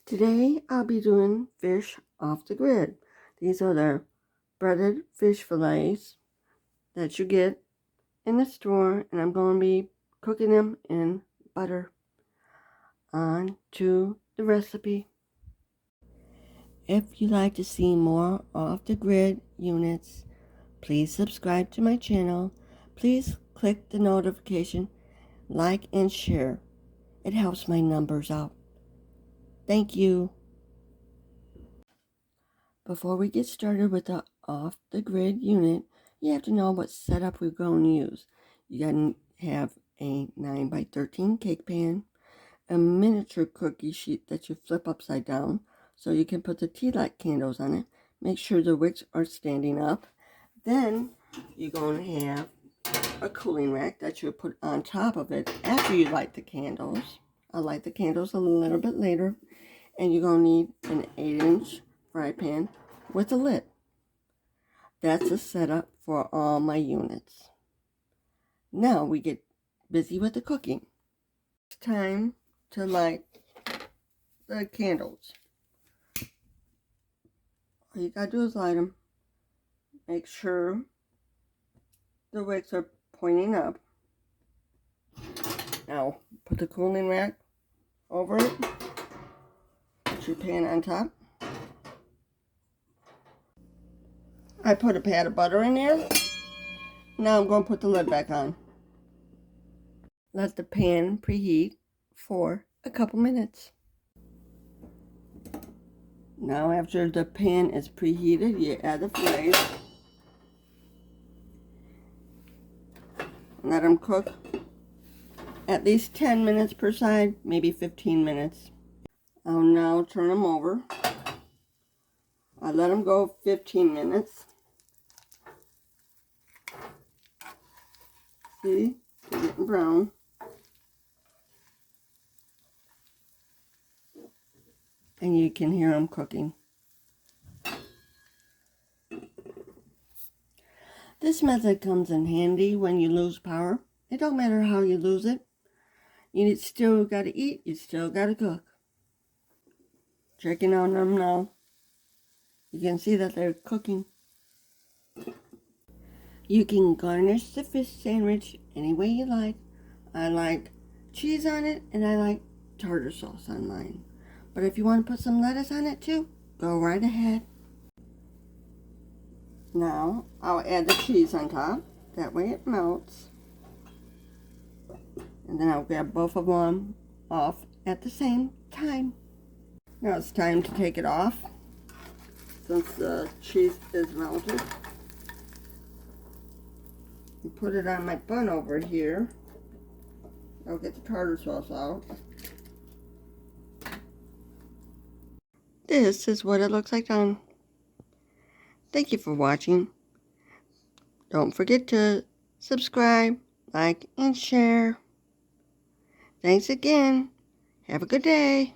Today I'll be doing fish off the grid. These are the breaded fish fillets that you get in the store, and I'm going to be cooking them in butter. On to the recipe. If you'd like to see more off the grid units, please subscribe to my channel. Please click the notification, like and share. It helps my numbers out. Thank you. Before we get started with the off-the-grid unit, you have to know what setup we're going to use. You got to have a 9x13 cake pan, a miniature cookie sheet that you flip upside down so you can put the tea light candles on it. Make sure the wicks are standing up. Then you're going to have a cooling rack that you put on top of it after you light the candles. I'll light the candles a little bit later. And you're going to need an 8-inch fry pan with a lid. That's a setup for all my units. Now we get busy with the cooking. It's time to light the candles. All you gotta do is light them. Make sure the wicks are pointing up. Now put the cooling rack over it. Put your pan on top. I put a pat of butter in there. Now I'm going to put the lid back on. Let the pan preheat for a couple minutes. Now after the pan is preheated, you add the filets. Let them cook at least 10 minutes per side, maybe 15 minutes. I'll now turn them over. I let them go 15 minutes. See, they're getting brown. And you can hear them cooking. This method comes in handy when you lose power. It don't matter how you lose it. You still got to eat, you still got to cook. Checking on them now. You can see that they're cooking. You can garnish the fish sandwich any way you like. I like cheese on it, and I like tartar sauce on mine. But if you want to put some lettuce on it too, go right ahead. Now I'll add the cheese on top. That way it melts. And then I'll grab both of them off at the same time. Now it's time to take it off, since the cheese is melted. And put it on my bun over here. I'll get the tartar sauce out. This is what it looks like done. Thank you for watching. Don't forget to subscribe, like, and share. Thanks again. Have a good day.